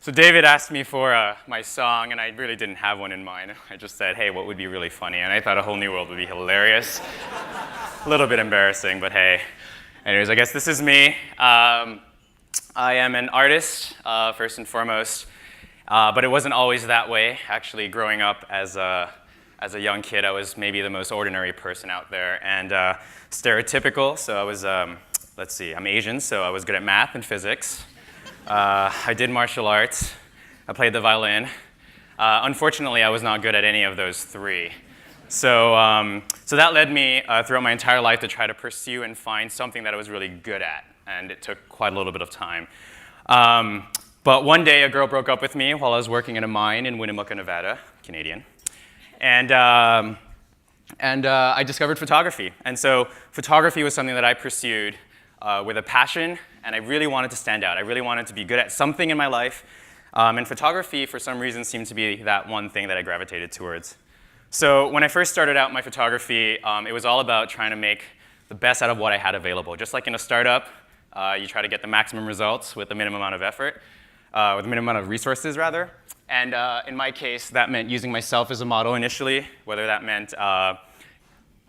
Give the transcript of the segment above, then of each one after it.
So David asked me for my song, and I really didn't have one in mind. I just said, hey, what would be really funny? And I thought A Whole New World would be hilarious. A little bit embarrassing, but hey. Anyways, I guess this is me. I am an artist, first and foremost, but it wasn't always that way. Actually, growing up as a young kid, I was maybe the most ordinary person out there, and stereotypical. So I was, let's see, I'm Asian, so I was good at math and physics. I did martial arts. I played the violin. Unfortunately, I was not good at any of those three. So that led me throughout my entire life to try to pursue and find something that I was really good at, and it took quite a little bit of time. But one day, a girl broke up with me while I was working in a mine in Winnemucca, Nevada, Canadian, and I discovered photography. And so photography was something that I pursued with a passion, and I really wanted to stand out. I really wanted to be good at something in my life, and photography, for some reason, seemed to be that one thing that I gravitated towards. So when I first started out my photography, it was all about trying to make the best out of what I had available. Just like in a startup, you try to get the maximum results with the minimum amount of effort, with the minimum amount of resources, rather. And in my case, that meant using myself as a model initially, whether that meant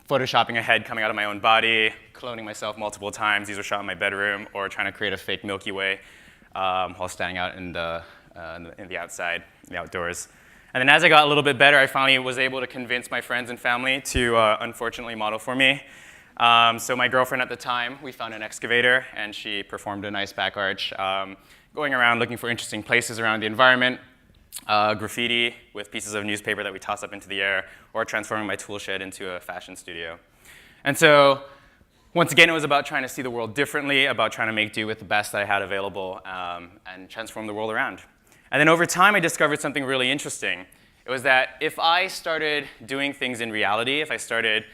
photoshopping a head coming out of my own body, cloning myself multiple times. These were shot in my bedroom, or trying to create a fake Milky Way while standing out in the outside, in the outdoors. And then as I got a little bit better, I finally was able to convince my friends and family to, unfortunately, model for me. So my girlfriend at the time, we found an excavator, and she performed a nice back arch, going around looking for interesting places around the environment, graffiti with pieces of newspaper that we toss up into the air, or transforming my tool shed into a fashion studio. And so, once again, it was about trying to see the world differently, about trying to make do with the best that I had available, and transform the world around. And then over time, I discovered something really interesting. It was that if I started doing things in reality, if I started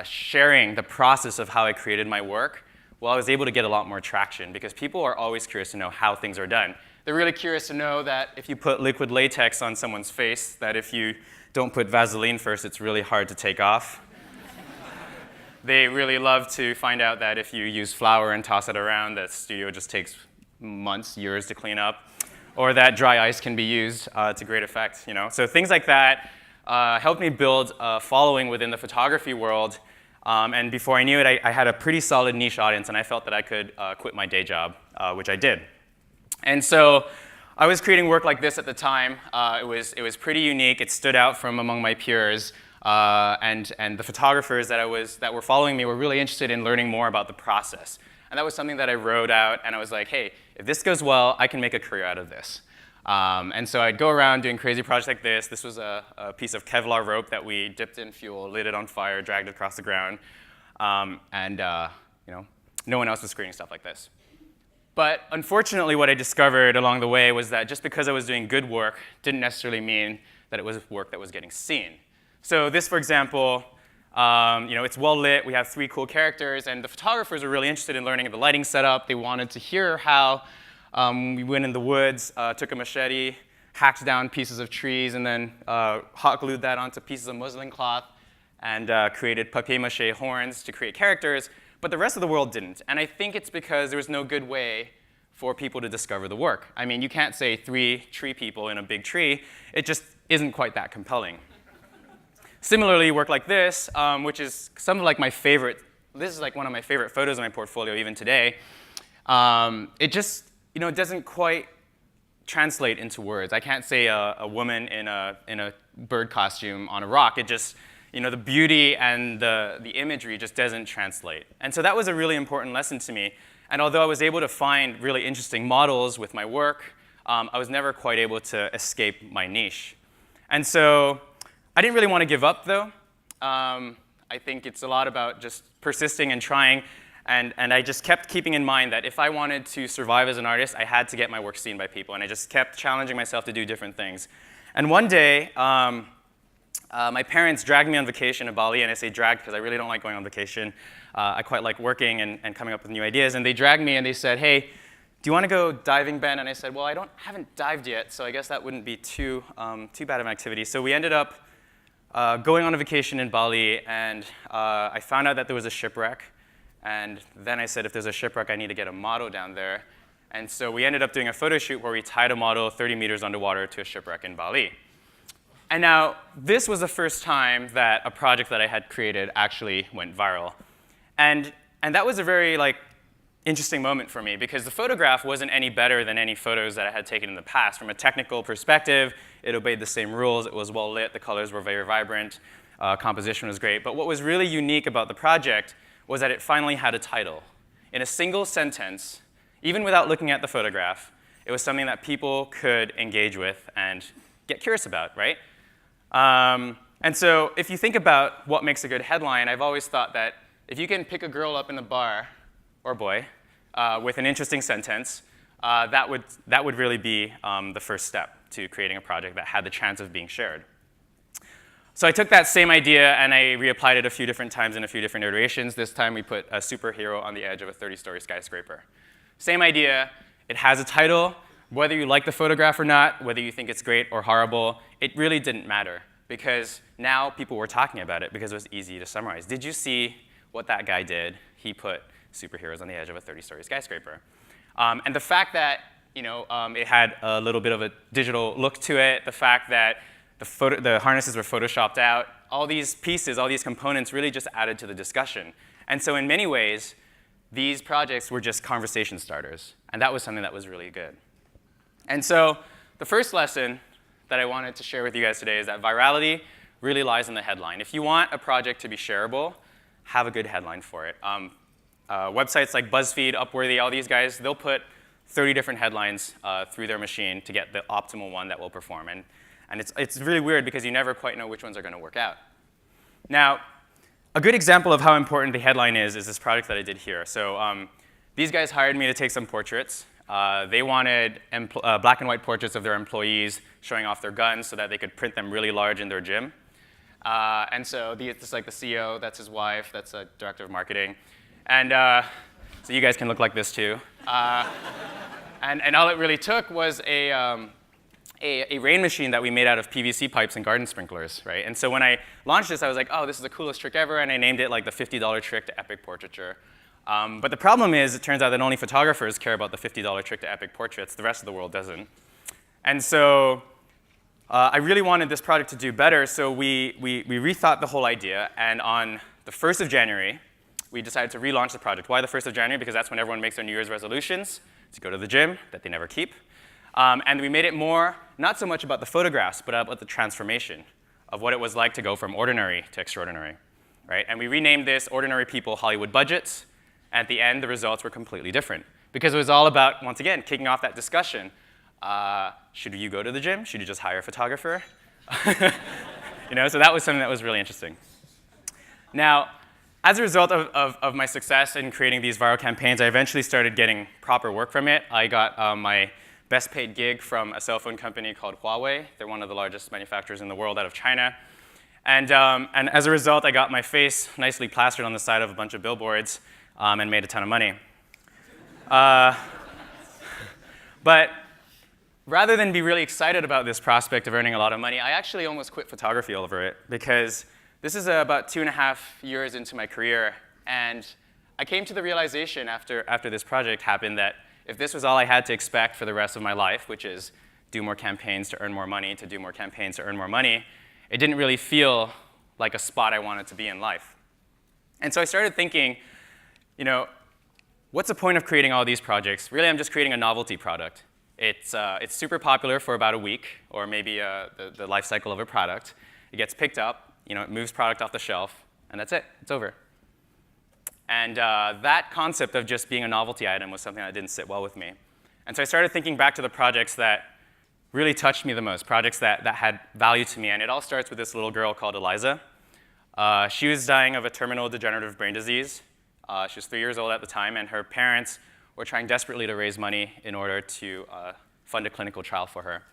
sharing the process of how I created my work, well, I was able to get a lot more traction, because people are always curious to know how things are done. They're really curious to know that if you put liquid latex on someone's face, that if you don't put Vaseline first, it's really hard to take off. They really love to find out that if you use flour and toss it around, that studio just takes months, years to clean up, or that dry ice can be used to great effect. So things like that helped me build a following within the photography world. And before I knew it, I had a pretty solid niche audience, and I felt that I could quit my day job, which I did. And so I was creating work like this at the time. It was pretty unique. It stood out from among my peers. And the photographers that were following me were really interested in learning more about the process. And that was something that I wrote out, and I was like, hey, if this goes well, I can make a career out of this. And so I'd go around doing crazy projects like this. This was a piece of Kevlar rope that we dipped in fuel, lit it on fire, dragged it across the ground. No one else was creating stuff like this. But unfortunately, what I discovered along the way was that just because I was doing good work didn't necessarily mean that it was work that was getting seen. So this, for example, it's well lit. We have 3 cool characters, and the photographers were really interested in learning the lighting setup. They wanted to hear how we went in the woods, took a machete, hacked down pieces of trees, and then hot glued that onto pieces of muslin cloth, and created papier-mâché horns to create characters. But the rest of the world didn't. And I think it's because there was no good way for people to discover the work. I mean, you can't say 3 tree people in a big tree. It just isn't quite that compelling. Similarly, work like this, which is some of like my favorite, this is like one of my favorite photos in my portfolio even today. It just, it doesn't quite translate into words. I can't say a woman in a bird costume on a rock. It just, the beauty and the imagery just doesn't translate. And so that was a really important lesson to me. And although I was able to find really interesting models with my work, I was never quite able to escape my niche. And so I didn't really want to give up, though. I think it's a lot about just persisting and trying. And I just kept keeping in mind that if I wanted to survive as an artist, I had to get my work seen by people. And I just kept challenging myself to do different things. And one day, my parents dragged me on vacation to Bali, and I say dragged because I really don't like going on vacation. I quite like working and coming up with new ideas. And they dragged me, and they said, hey, do you want to go diving, Ben? And I said, well, I haven't dived yet, so I guess that wouldn't be too bad of an activity. So we ended up going on a vacation in Bali, and I found out that there was a shipwreck. And then I said, if there's a shipwreck, I need to get a motto down there. And so we ended up doing a photo shoot where we tied a model 30 meters underwater to a shipwreck in Bali. And now, this was the first time that a project that I had created actually went viral. And that was a very interesting moment for me, because the photograph wasn't any better than any photos that I had taken in the past. From a technical perspective, it obeyed the same rules. It was well lit. The colors were very vibrant. Composition was great. But what was really unique about the project was that it finally had a title. In a single sentence, even without looking at the photograph, it was something that people could engage with and get curious about, right? And so if you think about what makes a good headline, I've always thought that if you can pick a girl up in the bar, or boy, with an interesting sentence, that would really be the first step to creating a project that had the chance of being shared. So I took that same idea and I reapplied it a few different times in a few different iterations. This time we put a superhero on the edge of a 30-story skyscraper. Same idea. It has a title. Whether you like the photograph or not, whether you think it's great or horrible, it really didn't matter, because now people were talking about it because it was easy to summarize. Did you see what that guy did? He put superheroes on the edge of a 30-story skyscraper. And the fact that it had a little bit of a digital look to it, the fact that the harnesses were photoshopped out, all these pieces, all these components really just added to the discussion. And so in many ways, these projects were just conversation starters. And that was something that was really good. And so the first lesson that I wanted to share with you guys today is that virality really lies in the headline. If you want a project to be shareable, have a good headline for it. Websites like BuzzFeed, Upworthy, all these guys, they'll put 30 different headlines through their machine to get the optimal one that will perform. And it's really weird because you never quite know which ones are going to work out. Now, a good example of how important the headline is this project that I did here. So these guys hired me to take some portraits. They wanted black and white portraits of their employees showing off their guns so that they could print them really large in their gym. And so it's like the CEO, that's his wife, that's a director of marketing. And so you guys can look like this too. And all it really took was a rain machine that we made out of PVC pipes and garden sprinklers, right? And so when I launched this, I was like, oh, this is the coolest trick ever, and I named it like the $50 trick to epic portraiture. But the problem is, it turns out that only photographers care about the $50 trick to epic portraits. The rest of the world doesn't. And so I really wanted this project to do better, so we rethought the whole idea, and on the 1st of January, we decided to relaunch the project. Why the 1st of January? Because that's when everyone makes their New Year's resolutions to go to the gym that they never keep. And we made it more, not so much about the photographs, but about the transformation of what it was like to go from ordinary to extraordinary, right? And we renamed this Ordinary People Hollywood Budgets. At the end, the results were completely different, because it was all about, once again, kicking off that discussion. Should you go to the gym? Should you just hire a photographer? So that was something that was really interesting. Now, as a result of my success in creating these viral campaigns, I eventually started getting proper work from it. I got my best paid gig from a cell phone company called Huawei. They're one of the largest manufacturers in the world out of China. And as a result, I got my face nicely plastered on the side of a bunch of billboards and made a ton of money. But rather than be really excited about this prospect of earning a lot of money, I actually almost quit photography over it, because this is about 2.5 years into my career, and I came to the realization after this project happened that if this was all I had to expect for the rest of my life, which is do more campaigns to earn more money, to do more campaigns to earn more money, it didn't really feel like a spot I wanted to be in life. And so I started thinking, what's the point of creating all these projects? Really, I'm just creating a novelty product. It's super popular for about a week, or maybe the life cycle of a product. It gets picked up, it moves product off the shelf, and that's it. It's over. And that concept of just being a novelty item was something that didn't sit well with me. And so I started thinking back to the projects that really touched me the most, projects that had value to me. And it all starts with this little girl called Eliza. She was dying of a terminal degenerative brain disease. She was 3 years old at the time, and her parents were trying desperately to raise money in order to fund a clinical trial for her.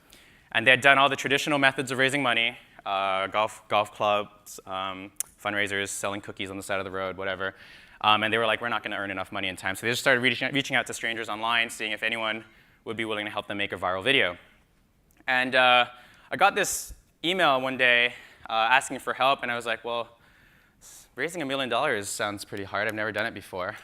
And they had done all the traditional methods of raising money, golf clubs, fundraisers, selling cookies on the side of the road, whatever. And they were like, we're not going to earn enough money in time. So they just started reaching out to strangers online, seeing if anyone would be willing to help them make a viral video. And I got this email one day asking for help, and I was like, well, raising $1 million sounds pretty hard. I've never done it before.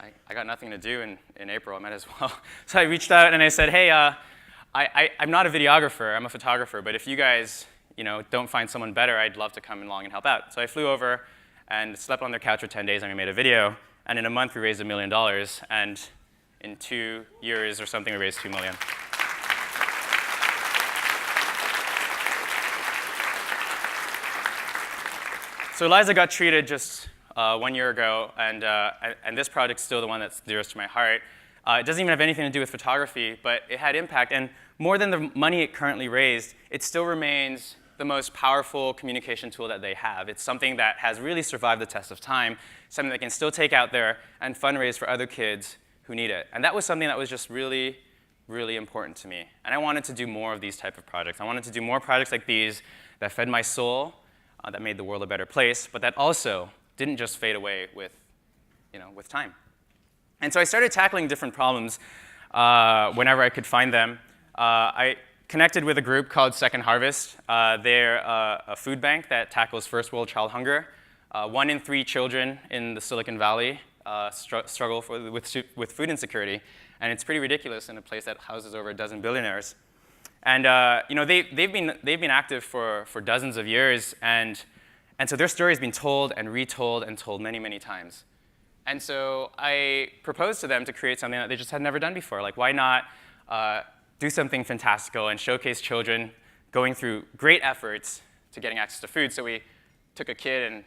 I got nothing to do in April, I might as well. So I reached out and I said, hey, I'm not a videographer, I'm a photographer, but if you guys don't find someone better, I'd love to come along and help out. So I flew over and slept on their couch for 10 days and we made a video. And in a month, we raised $1 million. And in 2 years or something, we raised $2 million. So Eliza got treated just 1 year ago, and this project's still the one that's dearest to my heart. It doesn't even have anything to do with photography, but it had impact. And more than the money it currently raised, it still remains the most powerful communication tool that they have. It's something that has really survived the test of time, something they can still take out there and fundraise for other kids who need it. And that was something that was just really, really important to me. And I wanted to do more of these type of projects. I wanted to do more projects like these that fed my soul, that made the world a better place, but that also didn't just fade away with time. And so I started tackling different problems whenever I could find them. I connected with a group called Second Harvest. They're a food bank that tackles first world child hunger. 1 in 3 children in the Silicon Valley struggle with food insecurity, and it's pretty ridiculous in a place that houses over a dozen billionaires. And they've been active for dozens of years, and so their story has been told and retold and told many, many times. And so I proposed to them to create something that they just had never done before. Like, why not do something fantastical and showcase children going through great efforts to getting access to food? So we took a kid and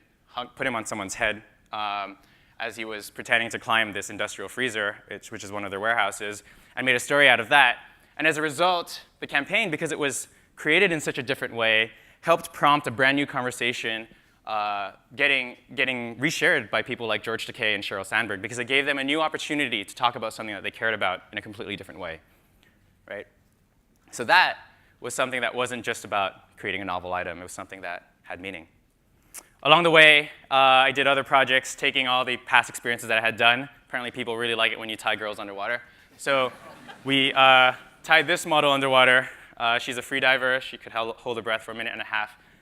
put him on someone's head as he was pretending to climb this industrial freezer, which is one of their warehouses, and made a story out of that. And as a result, the campaign, because it was created in such a different way, helped prompt a brand new conversation getting reshared by people like George Takei and Sheryl Sandberg, because it gave them a new opportunity to talk about something that they cared about in a completely different way. Right? So that was something that wasn't just about creating a novel item. It was something that had meaning. Along the way, I did other projects, taking all the past experiences that I had done. Apparently, people really like it when you tie girls underwater. So we tied this model underwater. She's a free diver. She could hold her breath for 1.5 minutes.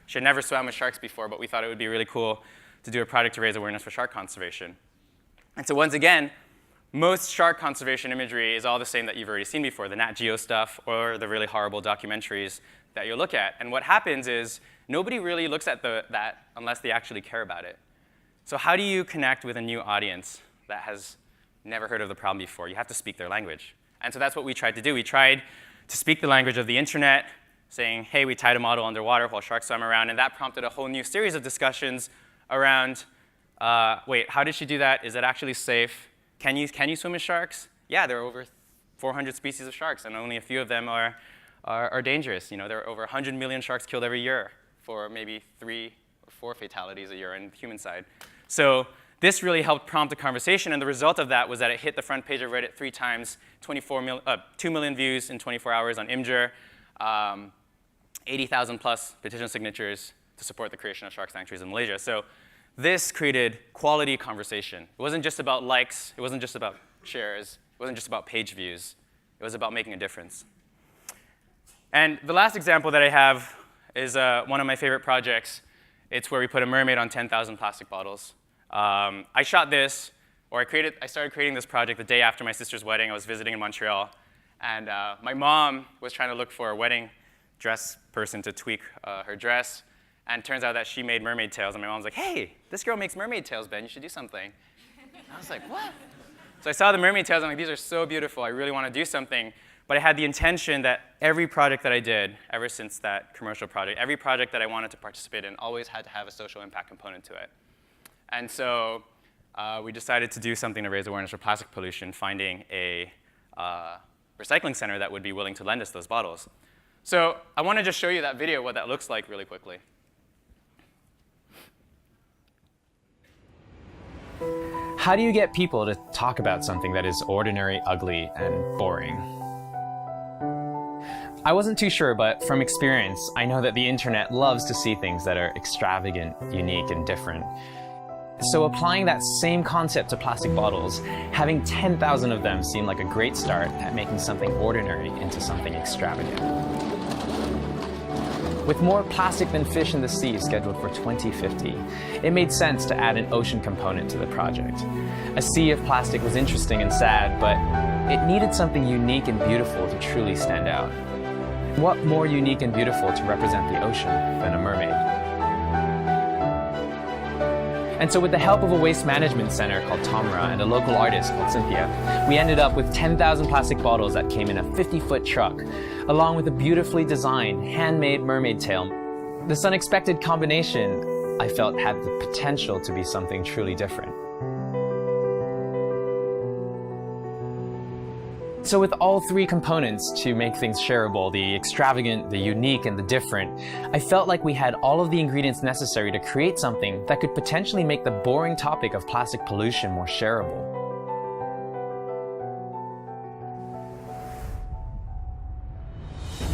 She had never swam with sharks before, but we thought it would be really cool to do a project to raise awareness for shark conservation. And so once again, most shark conservation imagery is all the same that you've already seen before, the Nat Geo stuff or the really horrible documentaries that you'll look at. And what happens is nobody really looks at that unless they actually care about it. So how do you connect with a new audience that has never heard of the problem before? You have to speak their language. And so that's what we tried to do. We tried to speak the language of the internet, saying, hey, we tied a model underwater while sharks swam around. And that prompted a whole new series of discussions around, wait, how did she do that? Is it actually safe? Can you swim with sharks? Yeah, there are over 400 species of sharks, and only a few of them are dangerous. There are over 100 million sharks killed every year for maybe 3 or 4 fatalities a year on the human side. So this really helped prompt a conversation, and the result of that was that it hit the front page of Reddit 3 times, 2 million views in 24 hours on Imgur, 80,000 plus petition signatures to support the creation of shark sanctuaries in Malaysia. So this created quality conversation. It wasn't just about likes. It wasn't just about shares. It wasn't just about page views. It was about making a difference. And the last example that I have is one of my favorite projects. It's where we put a mermaid on 10,000 plastic bottles. I shot this, or I started creating this project the day after my sister's wedding. I was visiting in Montreal, and my mom was trying to look for a wedding dress person to tweak her dress. And it turns out that she made mermaid tails, and my mom's like, hey, this girl makes mermaid tails, Ben. You should do something. And I was like, what? So I saw the mermaid tails, and I'm like, these are so beautiful. I really want to do something. But I had the intention that every project that I did, ever since that commercial project, every project that I wanted to participate in always had to have a social impact component to it. And so we decided to do something to raise awareness for plastic pollution, finding a recycling center that would be willing to lend us those bottles. So I want to just show you that video, what that looks like really quickly. How do you get people to talk about something that is ordinary, ugly, and boring? I wasn't too sure, but from experience, I know that the internet loves to see things that are extravagant, unique, and different. So applying that same concept to plastic bottles, having 10,000 of them seemed like a great start at making something ordinary into something extravagant. With more plastic than fish in the sea scheduled for 2050, it made sense to add an ocean component to the project. A sea of plastic was interesting and sad, but it needed something unique and beautiful to truly stand out. What more unique and beautiful to represent the ocean than a mermaid? And so with the help of a waste management center called Tamara and a local artist called Cynthia, we ended up with 10,000 plastic bottles that came in a 50-foot truck, along with a beautifully designed, handmade mermaid tail. This unexpected combination, I felt, had the potential to be something truly different. So with all three components to make things shareable, the extravagant, the unique, and the different, I felt like we had all of the ingredients necessary to create something that could potentially make the boring topic of plastic pollution more shareable.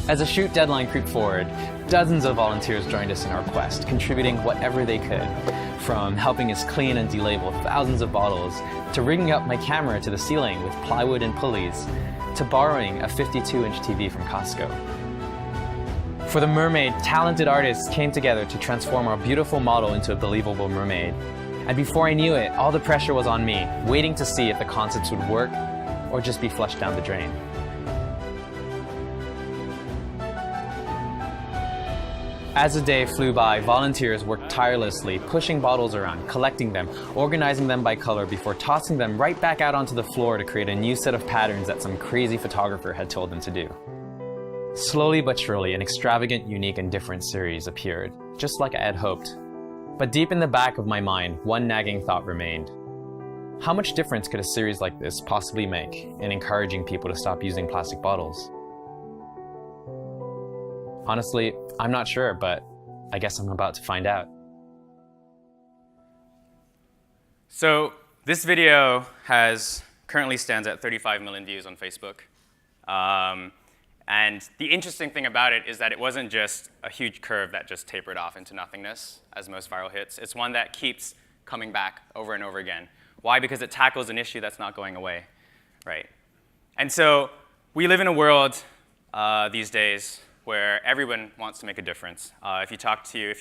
As the shoot deadline creeped forward, dozens of volunteers joined us in our quest, contributing whatever they could, from helping us clean and delabel thousands of bottles, to rigging up my camera to the ceiling with plywood and pulleys, to borrowing a 52-inch TV from Costco. For the mermaid, talented artists came together to transform our beautiful model into a believable mermaid. And before I knew it, all the pressure was on me, waiting to see if the concepts would work or just be flushed down the drain. As the day flew by, volunteers worked tirelessly, pushing bottles around, collecting them, organizing them by color before tossing them right back out onto the floor to create a new set of patterns that some crazy photographer had told them to do. Slowly but surely, an extravagant, unique, and different series appeared, just like I had hoped. But deep in the back of my mind, one nagging thought remained. How much difference could a series like this possibly make in encouraging people to stop using plastic bottles? Honestly, I'm not sure, but I guess I'm about to find out. So this video currently stands at 35 million views on Facebook. And the interesting thing about it is that it wasn't just a huge curve that just tapered off into nothingness, as most viral hits. It's one that keeps coming back over and over again. Why? Because it tackles an issue that's not going away, right? And so we live in a world these days where everyone wants to make a difference. If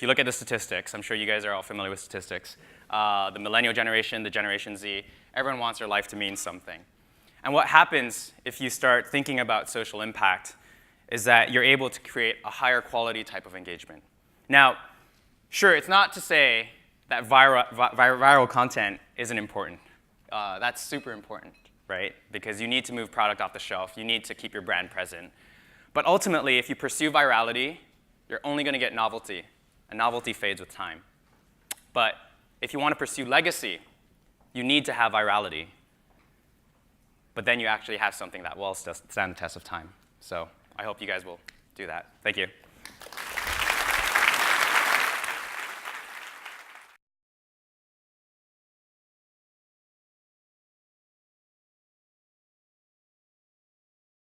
you look at the statistics, I'm sure you guys are all familiar with statistics, the millennial generation, the Generation Z, everyone wants their life to mean something. And what happens if you start thinking about social impact is that you're able to create a higher quality type of engagement. Now, sure, it's not to say that viral content isn't important. That's super important, right? Because you need to move product off the shelf. You need to keep your brand present. But ultimately, if you pursue virality, you're only going to get novelty, and novelty fades with time. But if you want to pursue legacy, you need to have virality. But then you actually have something that will stand the test of time. So I hope you guys will do that. Thank you.